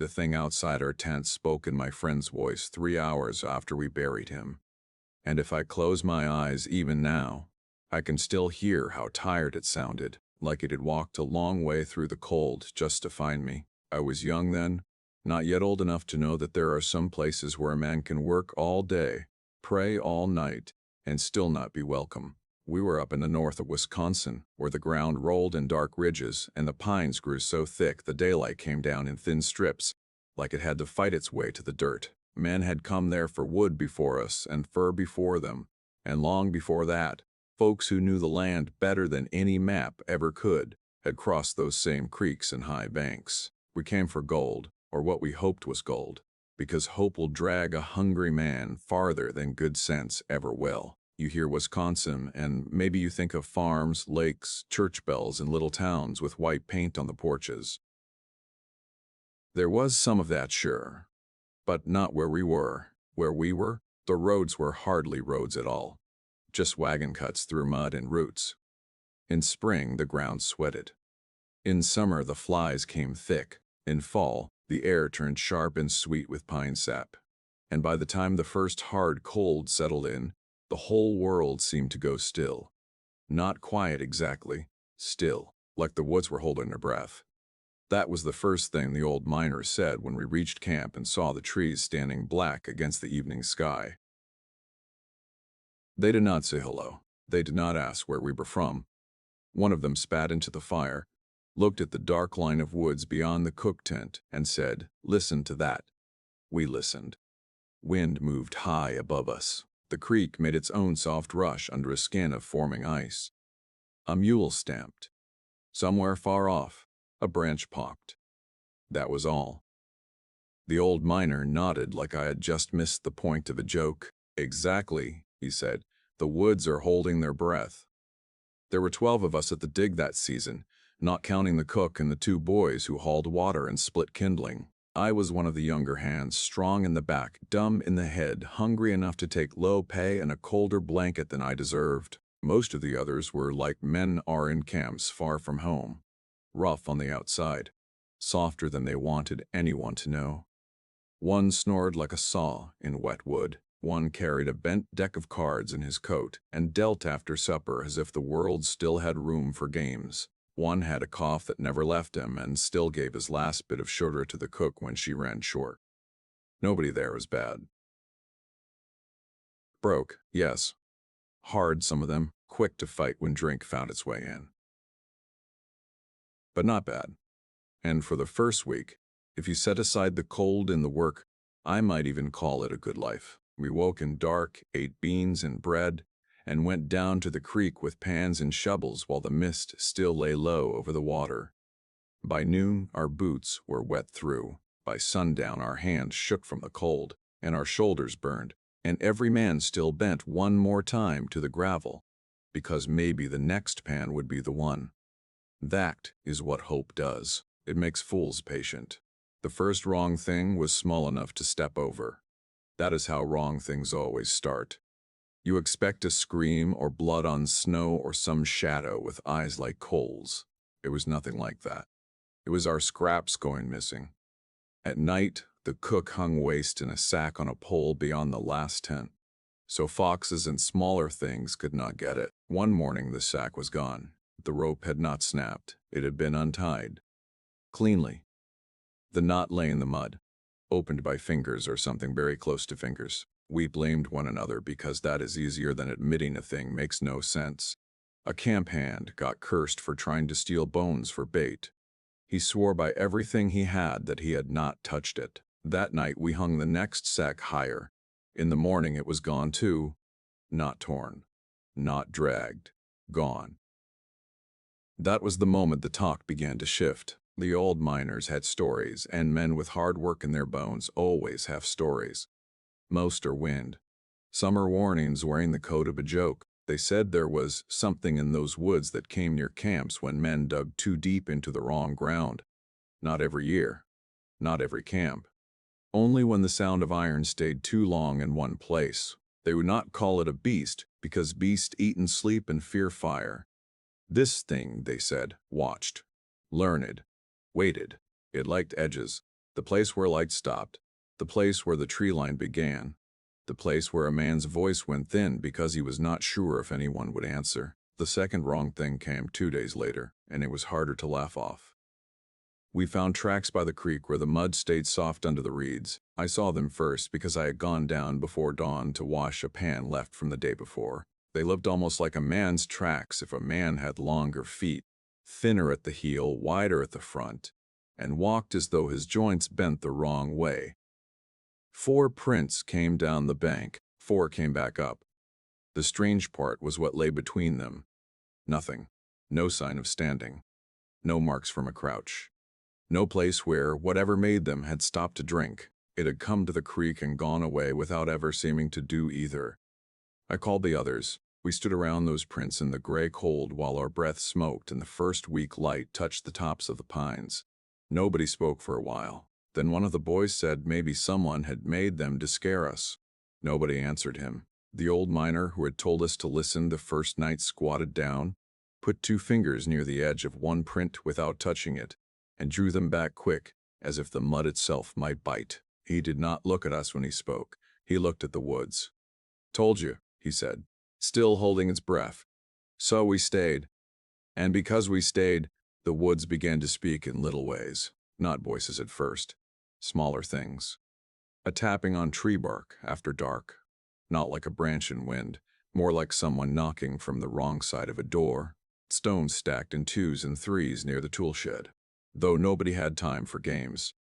The thing outside our tent spoke in my friend's voice 3 hours after we buried him. And if I close my eyes even now, I can still hear how tired it sounded, like it had walked a long way through the cold just to find me. I was young then, not yet old enough to know that there are some places where a man can work all day, pray all night, and still not be welcome. We were up in the north of Wisconsin, where the ground rolled in dark ridges and the pines grew so thick the daylight came down in thin strips, like it had to fight its way to the dirt. Men had come there for wood before us and fur before them, and long before that, folks who knew the land better than any map ever could had crossed those same creeks and high banks. We came for gold, or what we hoped was gold, because hope will drag a hungry man farther than good sense ever will. You hear Wisconsin, and maybe you think of farms, lakes, church bells, and little towns with white paint on the porches. There was some of that, sure, but not where we were. Where we were, the roads were hardly roads at all, just wagon cuts through mud and roots. In spring, the ground sweated. In summer, the flies came thick. In fall, the air turned sharp and sweet with pine sap. And by the time the first hard cold settled in, the whole world seemed to go still. Not quiet exactly, still, like the woods were holding their breath. That was the first thing the old miner said when we reached camp and saw the trees standing black against the evening sky. They did not say hello. They did not ask where we were from. One of them spat into the fire, looked at the dark line of woods beyond the cook tent, and said, "Listen to that." We listened. Wind moved high above us. The creek made its own soft rush under a skin of forming ice. A mule stamped. Somewhere far off, a branch popped. That was all. The old miner nodded like I had just missed the point of a joke. "Exactly," he said. "The woods are holding their breath." There were 12 of us at the dig that season, not counting the cook and the 2 boys who hauled water and split kindling. I was one of the younger hands, strong in the back, dumb in the head, hungry enough to take low pay and a colder blanket than I deserved. Most of the others were like men are in camps far from home, rough on the outside, softer than they wanted anyone to know. One snored like a saw in wet wood. One carried a bent deck of cards in his coat and dealt after supper as if the world still had room for games. One had a cough that never left him and still gave his last bit of sugar to the cook when she ran short. Nobody there was bad. Broke, yes. Hard, some of them, quick to fight when drink found its way in. But not bad. And for the first week, if you set aside the cold and the work, I might even call it a good life. We woke in dark, ate beans and bread, and went down to the creek with pans and shovels while the mist still lay low over the water. By noon, our boots were wet through. By sundown, our hands shook from the cold, and our shoulders burned, and every man still bent one more time to the gravel, because maybe the next pan would be the one. That is what hope does. It makes fools patient. The first wrong thing was small enough to step over. That is how wrong things always start. You expect a scream or blood on snow or some shadow with eyes like coals. It was nothing like that. It was our scraps going missing. At night, the cook hung waste in a sack on a pole beyond the last tent, so foxes and smaller things could not get it. One morning the sack was gone. The rope had not snapped. It had been untied. Cleanly. The knot lay in the mud, opened by fingers or something very close to fingers. We blamed one another because that is easier than admitting a thing makes no sense. A camp hand got cursed for trying to steal bones for bait. He swore by everything he had that he had not touched it. That night we hung the next sack higher. In the morning it was gone too. Not torn. Not dragged. Gone. That was the moment the talk began to shift. The old miners had stories, and men with hard work in their bones always have stories. Most are wind. Some are warnings wearing the coat of a joke. They said there was something in those woods that came near camps when men dug too deep into the wrong ground. Not every year. Not every camp. Only when the sound of iron stayed too long in one place. They would not call it a beast, because beasts eat and sleep and fear fire. This thing, they said, watched, learned, waited. It liked edges. The place where light stopped. The place where the tree line began. The place where a man's voice went thin because he was not sure if anyone would answer. The second wrong thing came 2 days later, and it was harder to laugh off. We found tracks by the creek where the mud stayed soft under the reeds. I saw them first because I had gone down before dawn to wash a pan left from the day before. They looked almost like a man's tracks if a man had longer feet, thinner at the heel, wider at the front, and walked as though his joints bent the wrong way. 4 prints came down the bank, 4 came back up. The strange part was what lay between them. Nothing. No sign of standing. No marks from a crouch. No place where, whatever made them, had stopped to drink. It had come to the creek and gone away without ever seeming to do either. I called the others. We stood around those prints in the gray cold while our breath smoked and the first weak light touched the tops of the pines. Nobody spoke for a while. Then one of the boys said maybe someone had made them to scare us. Nobody answered him. The old miner who had told us to listen the first night squatted down, put 2 fingers near the edge of one print without touching it, and drew them back quick, as if the mud itself might bite. He did not look at us when he spoke. He looked at the woods. "Told you," he said, still holding its breath. So we stayed. And because we stayed, the woods began to speak in little ways. Not voices at first. Smaller things. A tapping on tree bark after dark. Not like a branch in wind, more like someone knocking from the wrong side of a door. Stones stacked in 2s and 3s near the tool shed. Though nobody had time for games.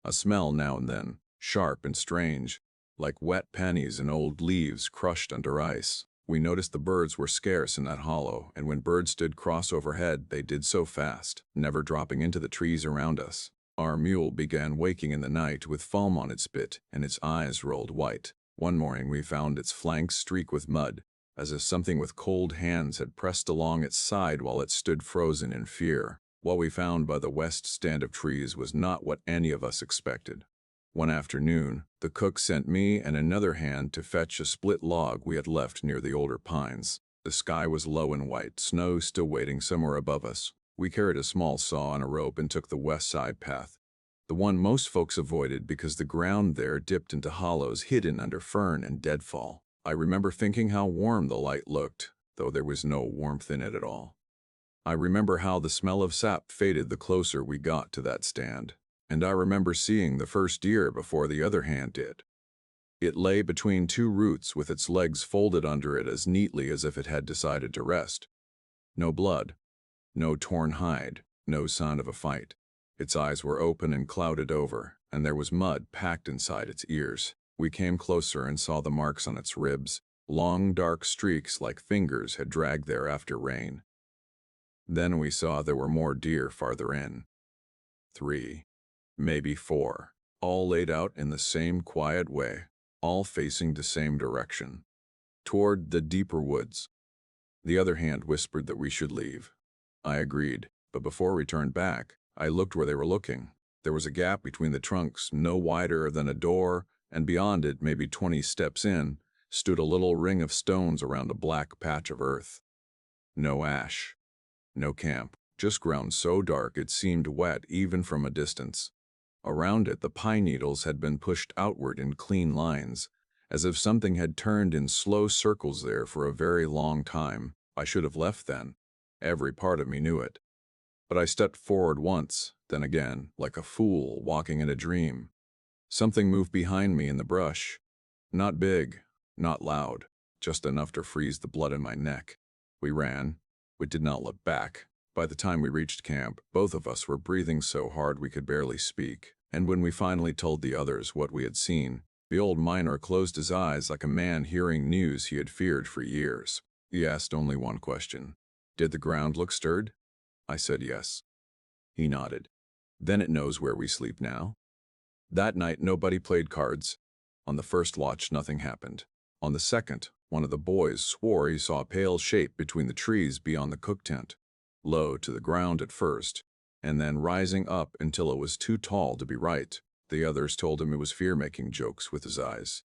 A smell now and then, sharp and strange, like wet pennies and old leaves crushed under ice. We noticed the birds were scarce in that hollow, and when birds stood cross overhead, they did so fast, never dropping into the trees around us. Our mule began waking in the night with foam on its bit, and its eyes rolled white. One morning we found its flanks streaked with mud, as if something with cold hands had pressed along its side while it stood frozen in fear. What we found by the west stand of trees was not what any of us expected. One afternoon, the cook sent me and another hand to fetch a split log we had left near the older pines. The sky was low and white, snow still waiting somewhere above us. We carried a small saw and a rope and took the west side path, the one most folks avoided because the ground there dipped into hollows hidden under fern and deadfall. I remember thinking how warm the light looked, though there was no warmth in it at all. I remember how the smell of sap faded the closer we got to that stand, and I remember seeing the first deer before the other hand did. It lay between 2 roots with its legs folded under it as neatly as if it had decided to rest. No blood, no torn hide, no sign of a fight. Its eyes were open and clouded over, and there was mud packed inside its ears. We came closer and saw the marks on its ribs. Long dark streaks like fingers had dragged there after rain. Then we saw there were more deer farther in. 3, maybe 4, all laid out in the same quiet way, all facing the same direction, toward the deeper woods. The other hand whispered that we should leave. I agreed, but before we turned back, I looked where they were looking. There was a gap between the trunks no wider than a door, and beyond it, maybe 20 steps in, stood a little ring of stones around a black patch of earth. No ash. No camp, just ground so dark it seemed wet even from a distance. Around it, the pine needles had been pushed outward in clean lines, as if something had turned in slow circles there for a very long time. I should have left then. Every part of me knew it. But I stepped forward once, then again, like a fool walking in a dream. Something moved behind me in the brush. Not big, not loud, just enough to freeze the blood in my neck. We ran. We did not look back. By the time we reached camp, both of us were breathing so hard we could barely speak, and when we finally told the others what we had seen, the old miner closed his eyes like a man hearing news he had feared for years. He asked only one question. Did the ground look stirred? I said yes. He nodded. Then it knows where we sleep now? That night nobody played cards. On the first watch nothing happened. On the second, one of the boys swore he saw a pale shape between the trees beyond the cook tent, low to the ground at first, and then rising up until it was too tall to be right. The others told him it was fear making jokes with his eyes.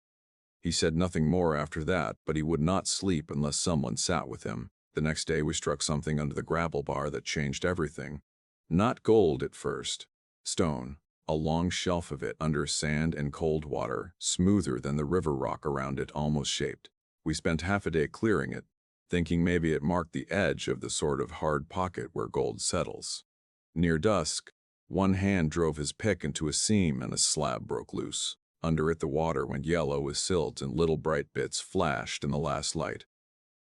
He said nothing more after that, but he would not sleep unless someone sat with him. The next day we struck something under the gravel bar that changed everything. Not gold at first. Stone. a long shelf of it under sand and cold water, smoother than the river rock around it, almost shaped. We spent half a day clearing it, thinking maybe it marked the edge of the sort of hard pocket where gold settles. Near dusk, one hand drove his pick into a seam and a slab broke loose. Under it the water went yellow with silt and little bright bits flashed in the last light.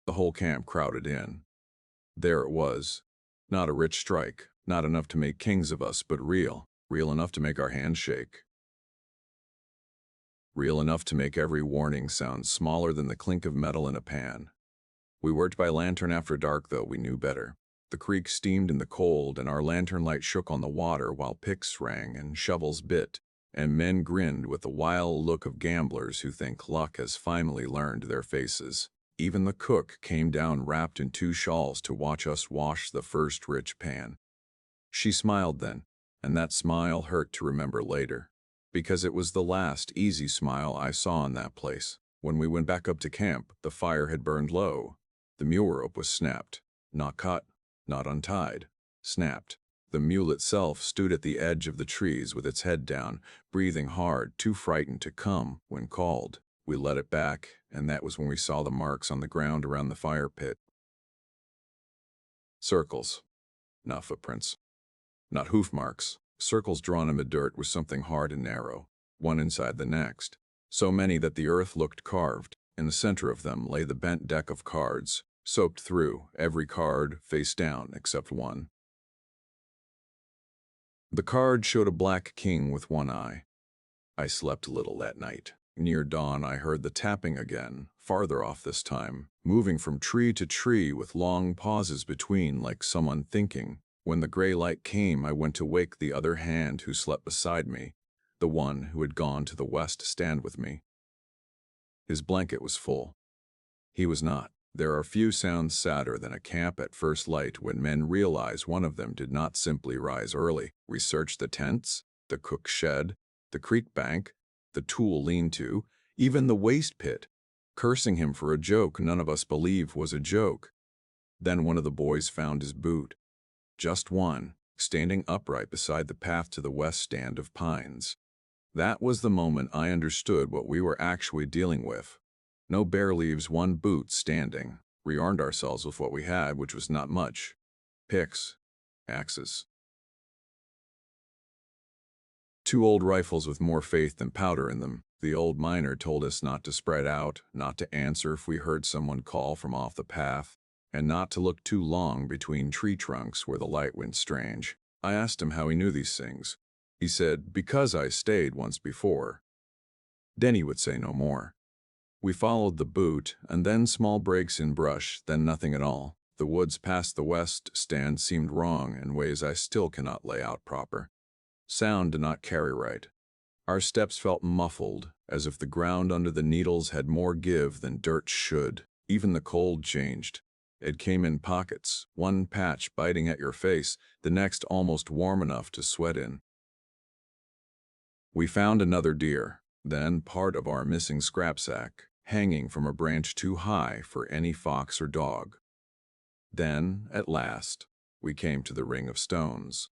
The whole camp crowded in. There it was. Not a rich strike, not enough to make kings of us, but real enough to make our hands shake. Real enough to make every warning sound smaller than the clink of metal in a pan. We worked by lantern after dark, though we knew better. The creek steamed in the cold, and our lantern light shook on the water while picks rang and shovels bit, and men grinned with the wild look of gamblers who think luck has finally learned their faces. Even the cook came down wrapped in 2 shawls to watch us wash the first rich pan. She smiled then, and that smile hurt to remember later, because it was the last easy smile I saw in that place. When we went back up to camp, the fire had burned low. The mule rope was snapped, not cut, not untied, snapped. The mule itself stood at the edge of the trees with its head down, breathing hard, too frightened to come when called. We let it back, and that was when we saw the marks on the ground around the fire pit. Circles, not footprints. Not hoof marks, circles drawn in the dirt with something hard and narrow, one inside the next. So many that the earth looked carved. In the center of them lay the bent deck of cards, soaked through, every card face down except one. The card showed a black king with one eye. I slept little that night. Near dawn I heard the tapping again, farther off this time, moving from tree to tree with long pauses between like someone thinking. When the gray light came, I went to wake the other hand who slept beside me, the one who had gone to the west to stand with me. His blanket was full. He was not. There are few sounds sadder than a camp at first light when men realize one of them did not simply rise early. We searched the tents, the cook shed, the creek bank, the tool lean-to, even the waste pit, cursing him for a joke none of us believed was a joke. Then one of the boys found his boot. Just one, standing upright beside the path to the west stand of pines. That was the moment I understood what we were actually dealing with. No bear leaves one boot standing. We armed ourselves with what we had, which was not much. Picks, axes. 2 old rifles with more faith than powder in them. The old miner told us not to spread out, not to answer if we heard someone call from off the path, and not to look too long between tree trunks where the light went strange. I asked him how he knew these things. He said, because I stayed once before. Then he would say no more. We followed the boot, and then small breaks in brush, then nothing at all. The woods past the west stand seemed wrong in ways I still cannot lay out proper. Sound did not carry right. Our steps felt muffled, as if the ground under the needles had more give than dirt should. Even the cold changed. It came in pockets, one patch biting at your face, the next almost warm enough to sweat in. We found another deer, then part of our missing scrap sack, hanging from a branch too high for any fox or dog. Then, at last, we came to the ring of stones.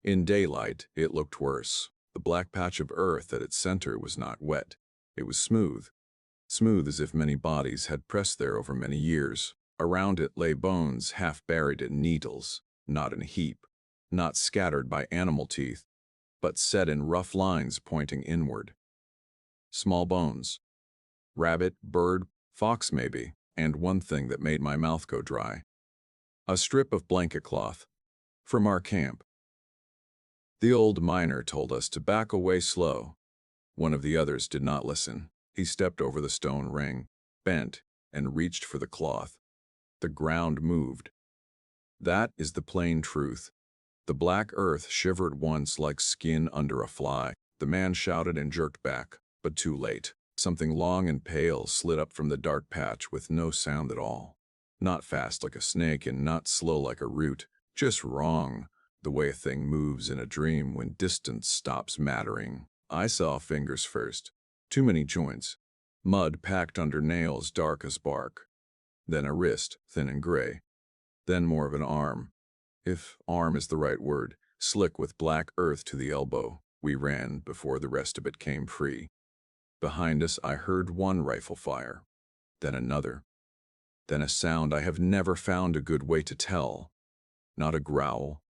In daylight, it looked worse. The black patch of earth at its center was not wet. It was smooth. Smooth as if many bodies had pressed there over many years. Around it lay bones half buried in needles, not in a heap, not scattered by animal teeth, but set in rough lines pointing inward. Small bones. Rabbit, bird, fox maybe, and one thing that made my mouth go dry. A strip of blanket cloth. From our camp. The old miner told us to back away slow. One of the others did not listen. He stepped over the stone ring, bent, and reached for the cloth. The ground moved. That is the plain truth. The black earth shivered once like skin under a fly. The man shouted and jerked back, but too late. Something long and pale slid up from the dark patch with no sound at all. Not fast like a snake and not slow like a root. Just wrong, the way a thing moves in a dream when distance stops mattering. I saw fingers first. Too many joints. Mud packed under nails dark as bark. Then a wrist, thin and gray. Then more of an arm. If arm is the right word, slick with black earth to the elbow. We ran before the rest of it came free. Behind us, I heard one rifle fire, then another, then a sound I have never found a good way to tell. Not a growl,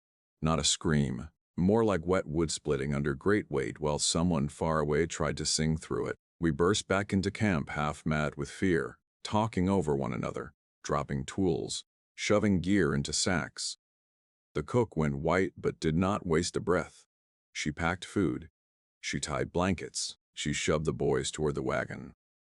not a scream, more like wet wood splitting under great weight while someone far away tried to sing through it. We burst back into camp half mad with fear, talking over one another, dropping tools, shoving gear into sacks. The cook went white but did not waste a breath. She packed food. She tied blankets. She shoved the boys toward the wagon.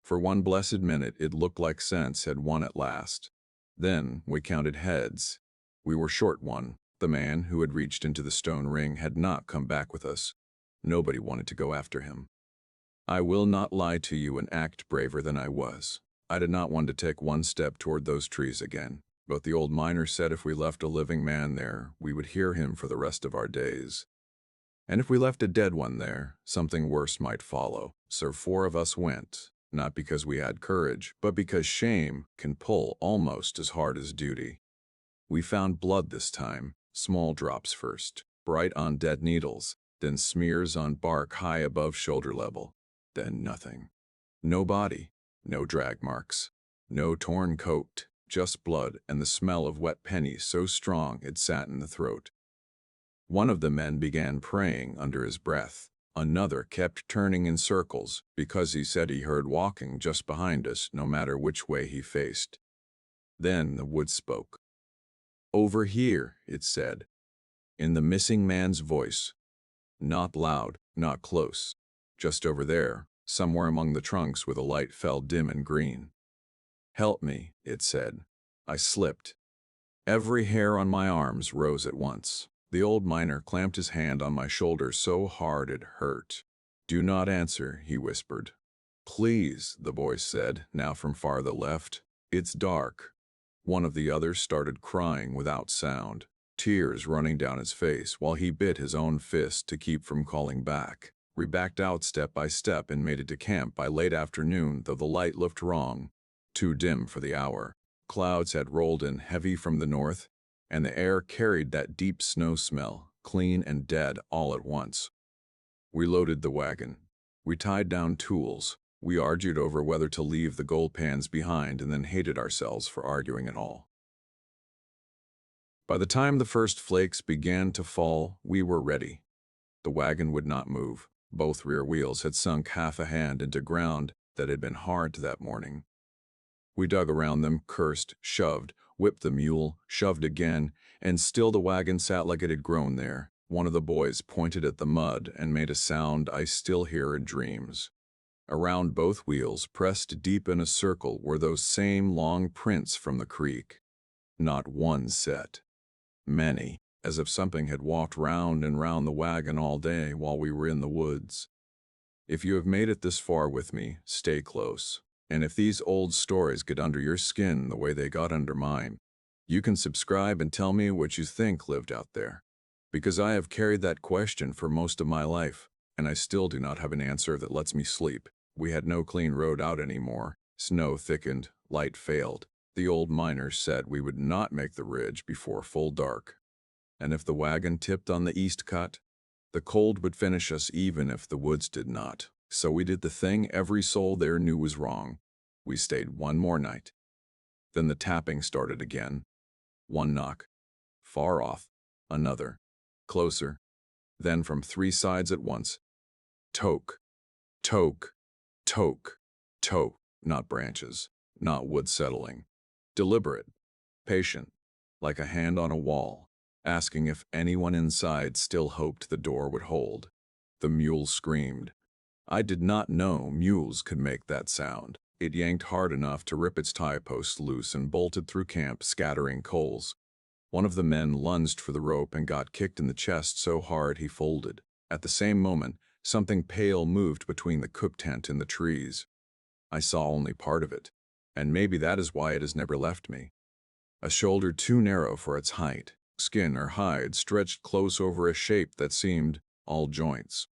For one blessed minute it looked like sense had won at last. Then we counted heads. We were short one. The man who had reached into the stone ring had not come back with us. Nobody wanted to go after him. I will not lie to you and act braver than I was. I did not want to take one step toward those trees again, but the old miner said if we left a living man there, we would hear him for the rest of our days. And if we left a dead one there, something worse might follow. So 4 of us went, not because we had courage, but because shame can pull almost as hard as duty. We found blood this time, small drops first, bright on dead needles, then smears on bark high above shoulder level, then nothing. No body, no drag marks, no torn coat, just blood and the smell of wet pennies so strong it sat in the throat. One of the men began praying under his breath. Another kept turning in circles because he said he heard walking just behind us no matter which way he faced. Then the wood spoke. "Over here," it said, in the missing man's voice. Not loud, not close. Just over there, somewhere among the trunks where the light fell dim and green. "Help me," it said. I slipped. Every hair on my arms rose at once. The old miner clamped his hand on my shoulder so hard it hurt. "Do not answer," he whispered. "Please," the voice said, now from far the left. "It's dark." One of the others started crying without sound, tears running down his face while he bit his own fist to keep from calling back. We backed out step by step and made it to camp by late afternoon, though the light looked wrong, too dim for the hour. Clouds had rolled in heavy from the north, and the air carried that deep snow smell, clean and dead all at once. We loaded the wagon. We tied down tools. We argued over whether to leave the gold pans behind and then hated ourselves for arguing at all. By the time the first flakes began to fall, we were ready. The wagon would not move. Both rear wheels had sunk half a hand into ground that had been hard that morning. We dug around them, cursed, shoved, whipped the mule, shoved again, and still the wagon sat like it had grown there. One of the boys pointed at the mud and made a sound I still hear in dreams. Around both wheels, pressed deep in a circle, were those same long prints from the creek. Not one set. Many, as if something had walked round and round the wagon all day while we were in the woods. If you have made it this far with me, stay close. And if these old stories get under your skin the way they got under mine, you can subscribe and tell me what you think lived out there. Because I have carried that question for most of my life, and I still do not have an answer that lets me sleep. We had no clean road out anymore. Snow thickened, light failed. The old miners said we would not make the ridge before full dark. And if the wagon tipped on the east cut, the cold would finish us even if the woods did not. So we did the thing every soul there knew was wrong. We stayed one more night. Then the tapping started again. One knock. Far off. Another. Closer. Then from 3 sides at once. Toke. Toke. Toke. Toke. Not branches. Not wood settling. Deliberate. Patient. Like a hand on a wall, asking if anyone inside still hoped the door would hold. The mule screamed. I did not know mules could make that sound. It yanked hard enough to rip its tie posts loose and bolted through camp, scattering coals. One of the men lunged for the rope and got kicked in the chest so hard he folded. At the same moment, something pale moved between the cook tent and the trees. I saw only part of it, and maybe that is why it has never left me. A shoulder too narrow for its height, skin or hide stretched close over a shape that seemed all joints.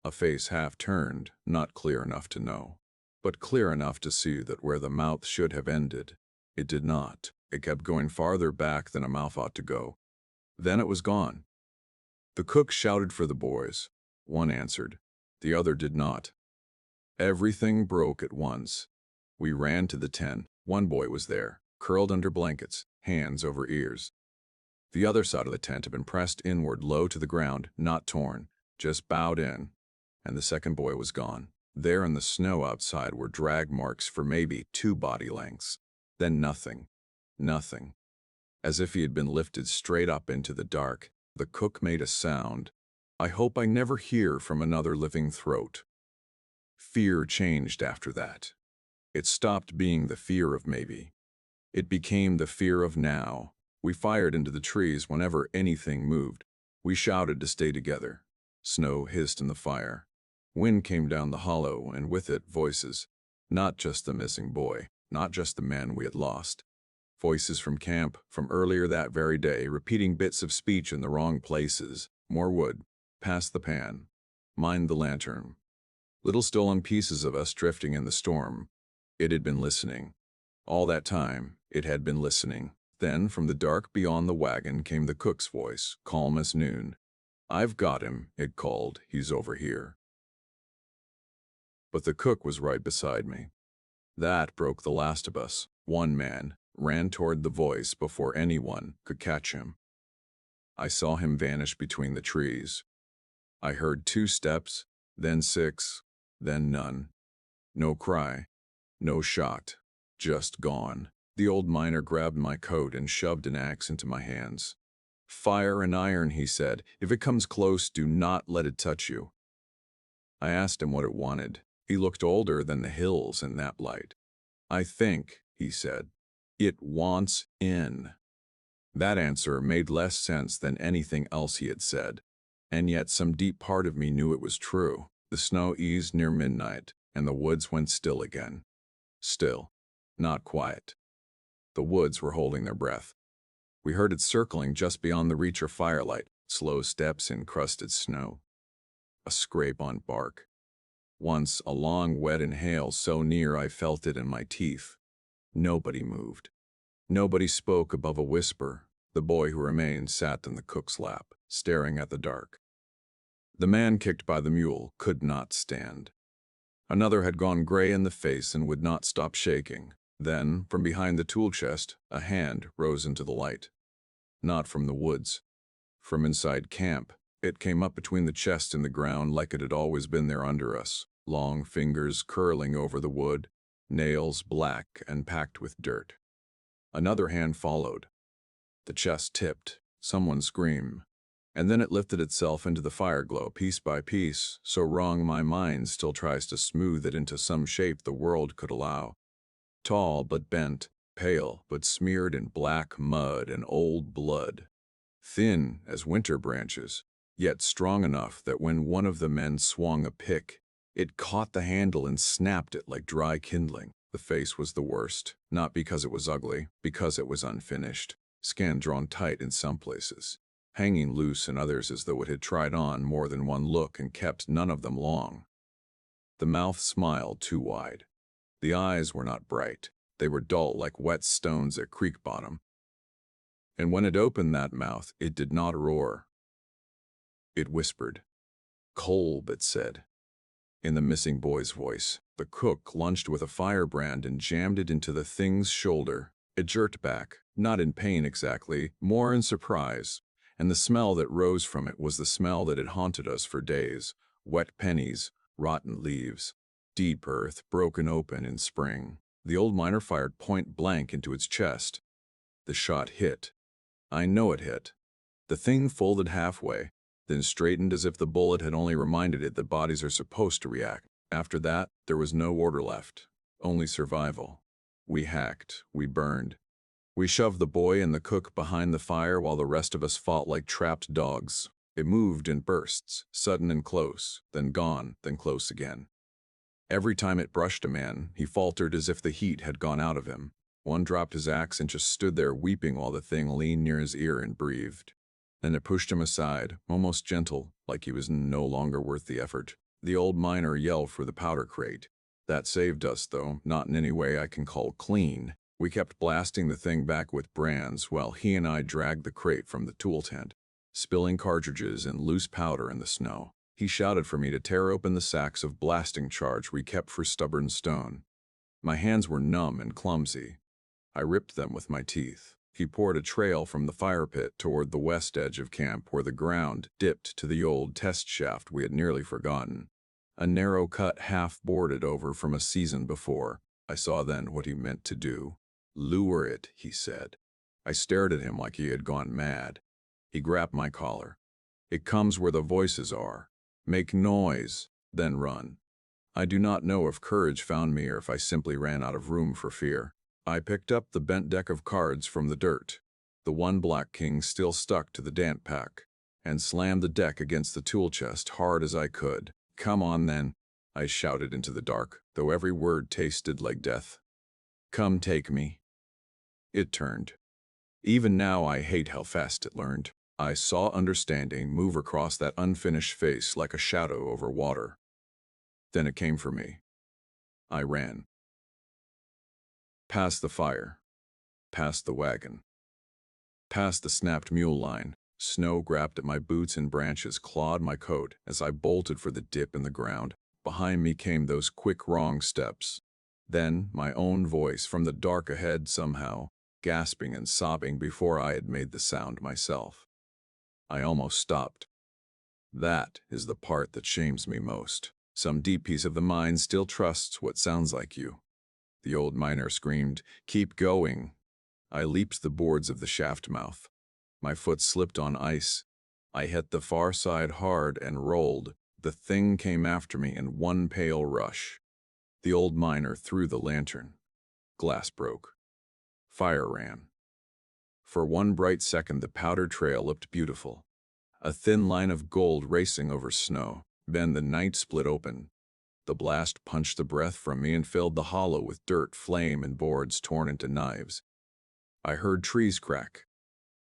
A face half turned, not clear enough to know, but clear enough to see that where the mouth should have ended, it did not. It kept going farther back than a mouth ought to go. Then it was gone. The cook shouted for the boys. One answered. The other did not. Everything broke at once. We ran to the tent. One boy was there, curled under blankets, hands over ears. The other side of the tent had been pressed inward low to the ground, not torn, just bowed in, and the second boy was gone. There in the snow outside were drag marks for maybe 2 body lengths. Then nothing. Nothing. As if he had been lifted straight up into the dark. The cook made a sound. I hope I never hear from another living throat. Fear changed after that. It stopped being the fear of maybe. It became the fear of now. We fired into the trees whenever anything moved. We shouted to stay together. Snow hissed in the fire. Wind came down the hollow, and with it voices. Not just the missing boy, not just the men we had lost. Voices from camp, from earlier that very day, repeating bits of speech in the wrong places. More wood. Pass the pan. Mind the lantern. Little stolen pieces of us drifting in the storm. It had been listening. All that time, it had been listening. Then, from the dark beyond the wagon came the cook's voice, calm as noon. I've got him, it called. He's over here. But the cook was right beside me. That broke the last of us. One man ran toward the voice before anyone could catch him. I saw him vanish between the trees. I heard 2 steps, then 6, then none. No cry, no shot, just gone. The old miner grabbed my coat and shoved an axe into my hands. Fire and iron, he said. If it comes close, do not let it touch you. I asked him what it wanted. He looked older than the hills in that light. I think, he said, it wants in. That answer made less sense than anything else he had said. And yet some deep part of me knew it was true. The snow eased near midnight, and the woods went still again. Still, not quiet. The woods were holding their breath. We heard it circling just beyond the reach of firelight, slow steps in crusted snow. A scrape on bark. Once a long wet inhale so near I felt it in my teeth. Nobody moved. Nobody spoke above a whisper. The boy who remained sat in the cook's lap, staring at the dark. The man kicked by the mule could not stand. Another had gone gray in the face and would not stop shaking. Then, from behind the tool chest, a hand rose into the light. Not from the woods. From inside camp, it came up between the chest and the ground like it had always been there under us, long fingers curling over the wood, nails black and packed with dirt. Another hand followed. The chest tipped, someone screamed, and then it lifted itself into the fireglow piece by piece, so wrong my mind still tries to smooth it into some shape the world could allow. Tall but bent, pale but smeared in black mud and old blood. Thin as winter branches, yet strong enough that when one of the men swung a pick, it caught the handle and snapped it like dry kindling. The face was the worst, not because it was ugly, because it was unfinished, skin drawn tight in some places, hanging loose in others as though it had tried on more than one look and kept none of them long. The mouth smiled too wide. The eyes were not bright. They were dull like wet stones at creek bottom. And when it opened that mouth, it did not roar. It whispered. Kolb, it said. In the missing boy's voice, the cook lunged with a firebrand and jammed it into the thing's shoulder. It jerked back, not in pain exactly, more in surprise, and the smell that rose from it was the smell that had haunted us for days. Wet pennies, rotten leaves, deep earth broken open in spring. The old miner fired point blank into its chest. The shot hit. I know it hit. The thing folded halfway, then straightened as if the bullet had only reminded it that bodies are supposed to react. After that, there was no order left, only survival. We hacked, we burned. We shoved the boy and the cook behind the fire while the rest of us fought like trapped dogs. It moved in bursts, sudden and close, then gone, then close again. Every time it brushed a man, he faltered as if the heat had gone out of him. One dropped his axe and just stood there weeping while the thing leaned near his ear and breathed. Then it pushed him aside, almost gentle, like he was no longer worth the effort. The old miner yelled for the powder crate. That saved us, though, not in any way I can call clean. We kept blasting the thing back with brands while he and I dragged the crate from the tool tent, spilling cartridges and loose powder in the snow. He shouted for me to tear open the sacks of blasting charge we kept for stubborn stone. My hands were numb and clumsy. I ripped them with my teeth. He poured a trail from the fire pit toward the west edge of camp where the ground dipped to the old test shaft we had nearly forgotten. A narrow cut half boarded over from a season before. I saw then what he meant to do. Lure it, he said. I stared at him like he had gone mad. He grabbed my collar. It comes where the voices are. Make noise, then run. I do not know if courage found me or if I simply ran out of room for fear. I picked up the bent deck of cards from the dirt, the one black king still stuck to the dant pack, and slammed the deck against the tool chest hard as I could. Come on then, I shouted into the dark, though every word tasted like death. Come take me. It turned. Even now I hate how fast it learned. I saw understanding move across that unfinished face like a shadow over water. Then it came for me. I ran. Past the fire. Past the wagon. Past the snapped mule line. Snow grabbed at my boots and branches clawed my coat as I bolted for the dip in the ground. Behind me came those quick wrong steps. Then my own voice from the dark ahead somehow, gasping and sobbing before I had made the sound myself. I almost stopped. That is the part that shames me most. Some deep piece of the mind still trusts what sounds like you. The old miner screamed, "Keep going." I leaped the boards of the shaft mouth. My foot slipped on ice. I hit the far side hard and rolled. The thing came after me in one pale rush. The old miner threw the lantern. Glass broke. Fire ran. For one bright second the powder trail looked beautiful. A thin line of gold racing over snow. Then the night split open. The blast punched the breath from me and filled the hollow with dirt, flame, and boards torn into knives. I heard trees crack,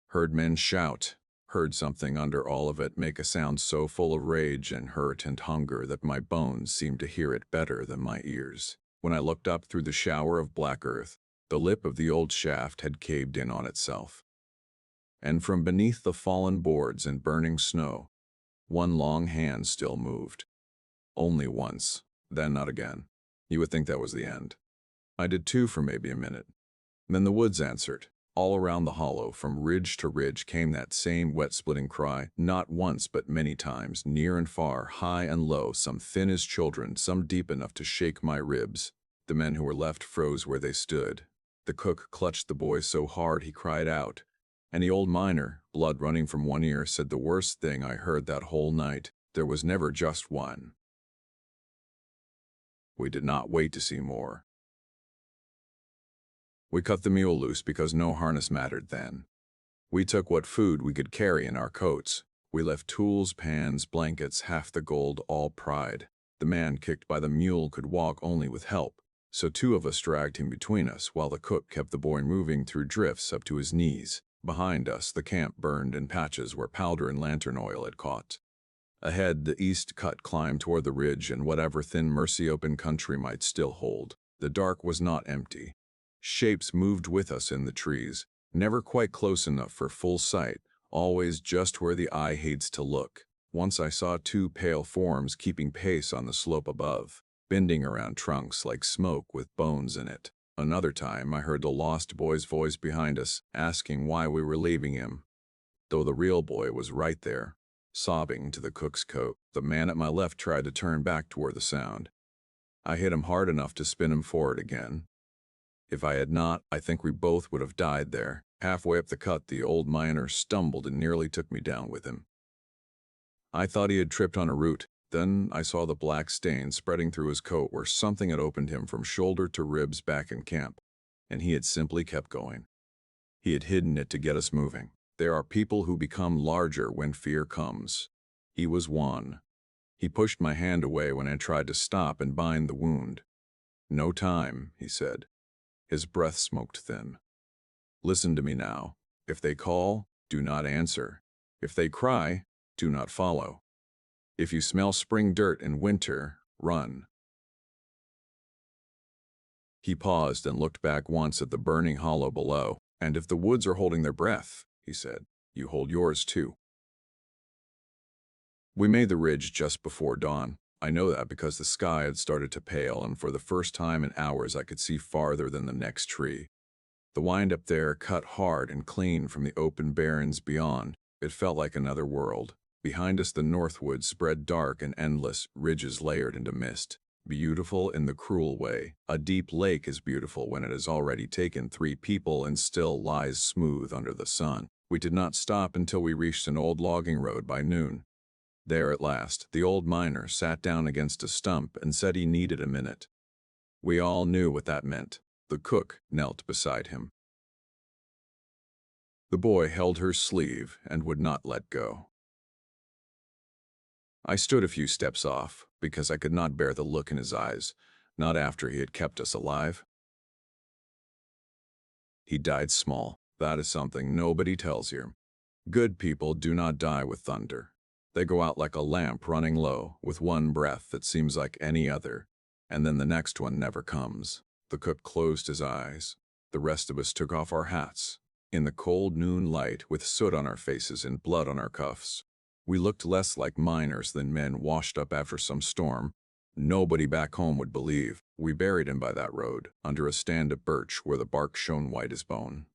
heard men shout, heard something under all of it make a sound so full of rage and hurt and hunger that my bones seemed to hear it better than my ears. When I looked up through the shower of black earth, the lip of the old shaft had caved in on itself. And from beneath the fallen boards and burning snow, one long hand still moved. Only once, then not again. You would think that was the end. I did too for maybe a minute. Then the woods answered. All around the hollow, from ridge to ridge, came that same wet-splitting cry, not once but many times, near and far, high and low, some thin as children, some deep enough to shake my ribs. The men who were left froze where they stood. The cook clutched the boy so hard he cried out. And the old miner, blood running from one ear, said the worst thing I heard that whole night. There was never just one. We did not wait to see more. We cut the mule loose because no harness mattered then. We took what food we could carry in our coats. We left tools, pans, blankets, half the gold, all pride. The man kicked by the mule could walk only with help, so two of us dragged him between us while the cook kept the boy moving through drifts up to his knees. Behind us, the camp burned in patches where powder and lantern oil had caught. Ahead, the east cut climbed toward the ridge and whatever thin mercy open country might still hold. The dark was not empty. Shapes moved with us in the trees, never quite close enough for full sight, always just where the eye hates to look. Once I saw two pale forms keeping pace on the slope above, bending around trunks like smoke with bones in it. Another time I heard the lost boy's voice behind us, asking why we were leaving him, though the real boy was right there, sobbing into the cook's coat. The man at my left tried to turn back toward the sound. I hit him hard enough to spin him forward again. If I had not, I think we both would have died there. Halfway up the cut, the old miner stumbled and nearly took me down with him. I thought he had tripped on a root. Then I saw the black stain spreading through his coat where something had opened him from shoulder to ribs back in camp, and he had simply kept going. He had hidden it to get us moving. There are people who become larger when fear comes. He was one. He pushed my hand away when I tried to stop and bind the wound. "No time," he said. His breath smoked thin. "Listen to me now. If they call, do not answer. If they cry, do not follow. If you smell spring dirt in winter, run." He paused and looked back once at the burning hollow below. "And if the woods are holding their breath," he said, "you hold yours too." We made the ridge just before dawn. I know that because the sky had started to pale, and for the first time in hours I could see farther than the next tree. The wind up there cut hard and clean from the open barrens beyond. It felt like another world. Behind us the northwood spread dark and endless, ridges layered into mist. Beautiful in the cruel way. A deep lake is beautiful when it has already taken 3 people and still lies smooth under the sun. We did not stop until we reached an old logging road by noon. There at last, the old miner sat down against a stump and said he needed a minute. We all knew what that meant. The cook knelt beside him. The boy held her sleeve and would not let go. I stood a few steps off, because I could not bear the look in his eyes, not after he had kept us alive. He died small. That is something nobody tells you. Good people do not die with thunder. They go out like a lamp running low, with one breath that seems like any other, and then the next one never comes. The cook closed his eyes. The rest of us took off our hats. In the cold noon light, with soot on our faces and blood on our cuffs, we looked less like miners than men washed up after some storm. Nobody back home would believe. We buried him by that road, under a stand of birch where the bark shone white as bone.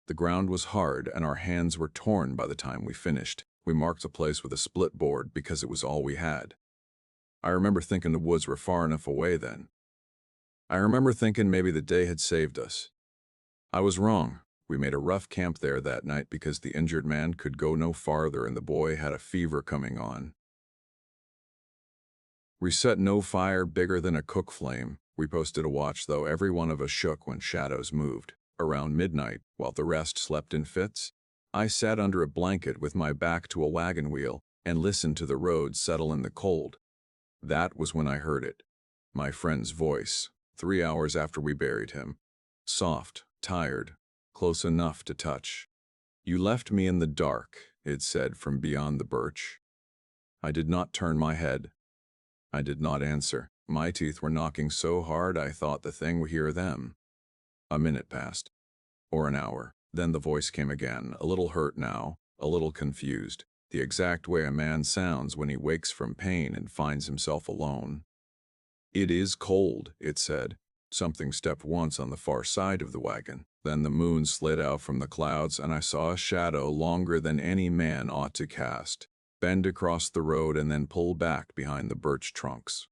The ground was hard, and our hands were torn by the time we finished. We marked the place with a split board because it was all we had. I remember thinking the woods were far enough away then. I remember thinking maybe the day had saved us. I was wrong. We made a rough camp there that night because the injured man could go no farther and the boy had a fever coming on. We set no fire bigger than a cook flame. We posted a watch, though every one of us shook when shadows moved. Around midnight, while the rest slept in fits, I sat under a blanket with my back to a wagon wheel and listened to the road settle in the cold. That was when I heard it. My friend's voice, 3 hours after we buried him. Soft, tired, close enough to touch. "You left me in the dark," it said from beyond the birch. I did not turn my head. I did not answer. My teeth were knocking so hard I thought the thing would hear them. A minute passed, or an hour. Then the voice came again, a little hurt now, a little confused, the exact way a man sounds when he wakes from pain and finds himself alone. "It is cold," it said. Something stepped once on the far side of the wagon. Then the moon slid out from the clouds, and I saw a shadow longer than any man ought to cast, bend across the road and then pull back behind the birch trunks.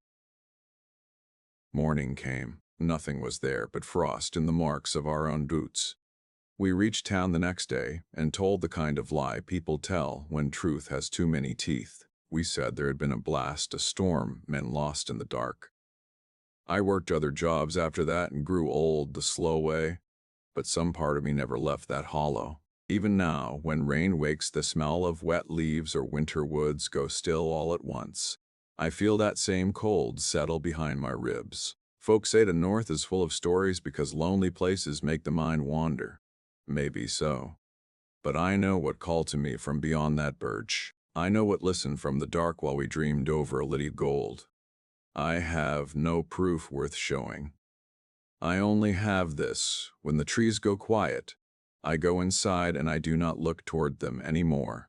Morning came. Nothing was there but frost and the marks of our own boots. We reached town the next day and told the kind of lie people tell when truth has too many teeth. We said there had been a blast, a storm, men lost in the dark. I worked other jobs after that and grew old the slow way, but some part of me never left that hollow. Even now, when rain wakes, the smell of wet leaves or winter woods go still all at once. I feel that same cold settle behind my ribs. Folks say the North is full of stories because lonely places make the mind wander. Maybe so. But I know what called to me from beyond that birch. I know what listened from the dark while we dreamed over a little gold. I have no proof worth showing. I only have this: when the trees go quiet, I go inside and I do not look toward them anymore.